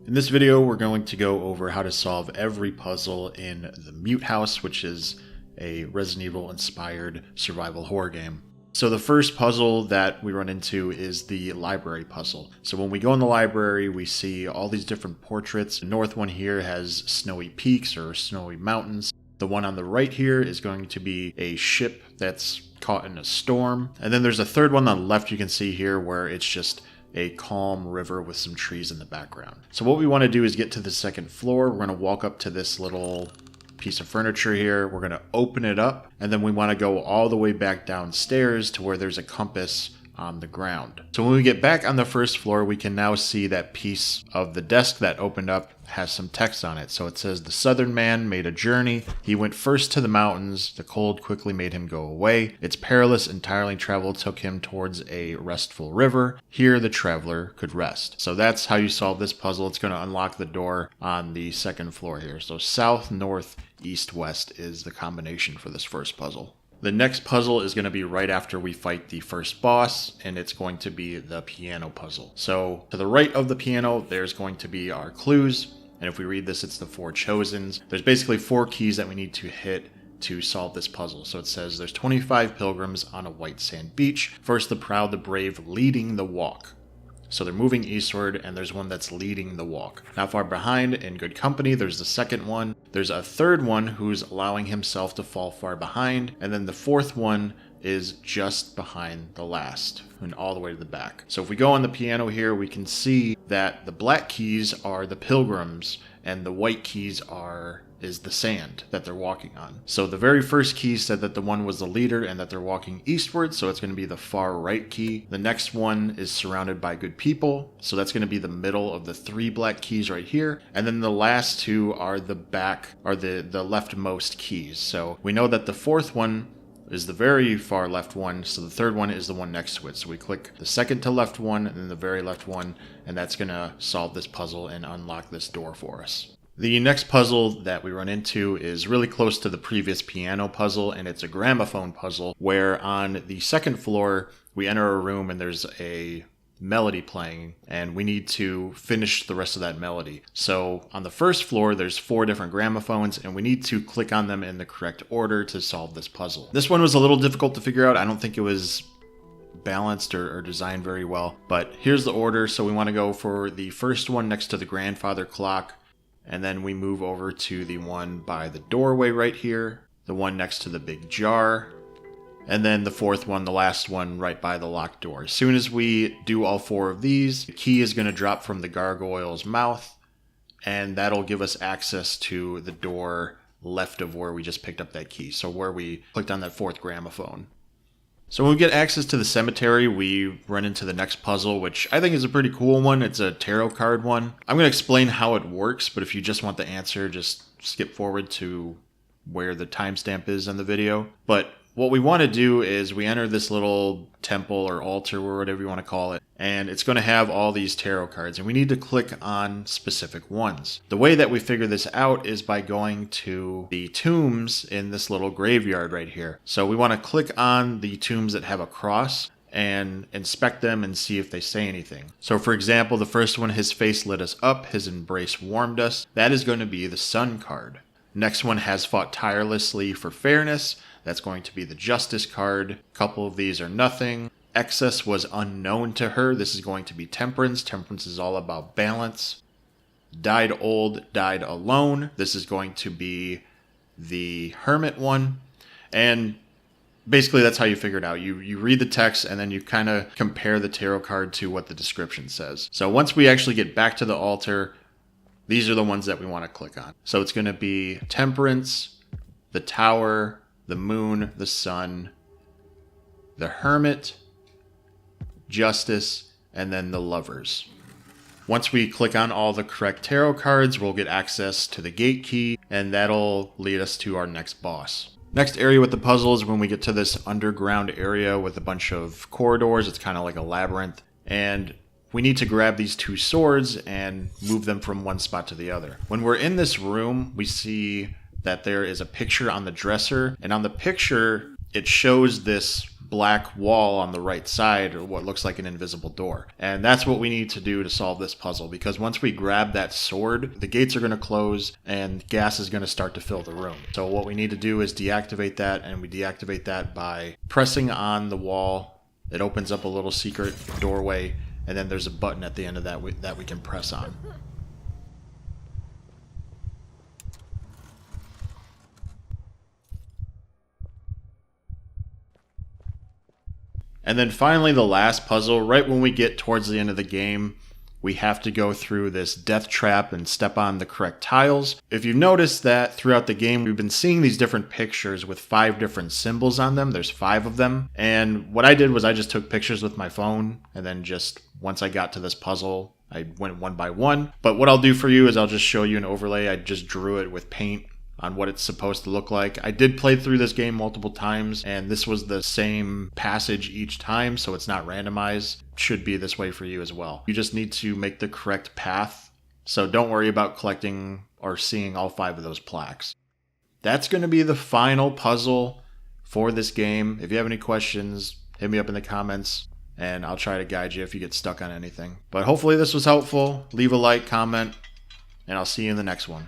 In this video, we're going to go over how to solve every puzzle in the Mute House, which is a Resident Evil inspired survival horror game. So the first puzzle that we run into is the library puzzle. So when we go in the library, we see all these different portraits. The north one here has snowy peaks or snowy mountains. The one on the right here is going to be a ship that's caught in a storm. And then there's a third one on the left you can see here where it's just a calm river with some trees in the background. So what we want to do is get to the second floor. We're going to walk up to this little piece of furniture here. We're going to open it up, and then we want to go all the way back downstairs to where there's a compass on the ground. So when we get back on the first floor, we can now see that piece of the desk that opened up has some text on it. So it says, "The Southern man made a journey. He went first to the mountains. The cold quickly made him go away. Its perilous and tiring travel took him towards a restful river. Here the traveler could rest." So that's how you solve this puzzle. It's going to unlock the door on the second floor here. So south, north, east, west is the combination for this first puzzle. The next puzzle is going to be right after we fight the first boss, and it's going to be the piano puzzle. So to the right of the piano, there's going to be our clues. And if we read this, it's the 4 chosens. There's basically 4 keys that we need to hit to solve this puzzle. So it says there's 25 pilgrims on a white sand beach. First the proud, the brave, leading the walk. So they're moving eastward, and there's one that's leading the walk. Not far behind, in good company, there's the second one. There's a third one who's allowing himself to fall far behind. And then the fourth one is just behind the last and all the way to the back. So if we go on the piano here, we can see that the black keys are the pilgrims and the white keys is the sand that they're walking on. So the very first key said that the one was the leader and that they're walking eastward, so it's going to be the far right key. The next one is surrounded by good people, so that's going to be the middle of the 3 black keys right here. And then the last 2 are the leftmost keys. So we know that the fourth one is the very far left one, so the third one is the one next to it. So we click the second to left one and then the very left one, and that's going to solve this puzzle and unlock this door for us. The next puzzle that we run into is really close to the previous piano puzzle, and it's a gramophone puzzle where on the second floor we enter a room and there's a melody playing, and we need to finish the rest of that melody. So on the first floor there's 4 different gramophones, and we need to click on them in the correct order to solve this puzzle. This one was a little difficult to figure out. I don't think it was balanced or designed very well, but here's the order. So we want to go for the first one next to the grandfather clock, and then we move over to the one by the doorway right here, the one next to the big jar, and then the fourth one, the last one, right by the locked door. As soon as we do all 4 of these, the key is going to drop from the gargoyle's mouth, and that'll give us access to the door left of where we just picked up that key. So where we clicked on that 4th gramophone. So when we get access to the cemetery, we run into the next puzzle, which I think is a pretty cool one. It's a tarot card one. I'm going to explain how it works, but if you just want the answer, just skip forward to where the timestamp is in the video. But what we want to do is we enter this little temple or altar or whatever you want to call it, and it's going to have all these tarot cards, and we need to click on specific ones. The way that we figure this out is by going to the tombs in this little graveyard right here. So we want to click on the tombs that have a cross and inspect them and see if they say anything. So for example, the first one, his face lit us up, his embrace warmed us. That is going to be the Sun card. Next one, has fought tirelessly for fairness. That's going to be the Justice card. A couple of these are nothing. Excess was unknown to her. This is going to be Temperance. Temperance is all about balance. Died old, died alone. This is going to be the Hermit one. And basically that's how you figure it out. You read the text and then you kind of compare the tarot card to what the description says. So once we actually get back to the altar, these are the ones that we want to click on. So it's going to be Temperance, the Tower, the Moon, the Sun, the Hermit, Justice, and then the Lovers. Once we click on all the correct tarot cards, we'll get access to the gate key, and that'll lead us to our next boss. Next area with the puzzle is when we get to this underground area with a bunch of corridors. It's kind of like a labyrinth, and we need to grab these 2 swords and move them from one spot to the other. When we're in this room, we see that there is a picture on the dresser, and on the picture it shows this black wall on the right side, or what looks like an invisible door. And that's what we need to do to solve this puzzle, because once we grab that sword, the gates are going to close and gas is going to start to fill the room. So what we need to do is deactivate that, and we deactivate that by pressing on the wall. It opens up a little secret doorway, and then there's a button at the end of that we can press on. And then finally, the last puzzle, right when we get towards the end of the game, we have to go through this death trap and step on the correct tiles. If you've noticed that throughout the game, we've been seeing these different pictures with 5 different symbols on them. There's 5 of them. And what I did was I just took pictures with my phone, and then just once I got to this puzzle, I went one by one. But what I'll do for you is I'll just show you an overlay. I just drew it with paint on what it's supposed to look like. I did play through this game multiple times, and this was the same passage each time, so it's not randomized. It should be this way for you as well. You just need to make the correct path, so don't worry about collecting or seeing all 5 of those plaques. That's going to be the final puzzle for this game. If you have any questions, hit me up in the comments, and I'll try to guide you if you get stuck on anything. But hopefully this was helpful. Leave a like, comment, and I'll see you in the next one.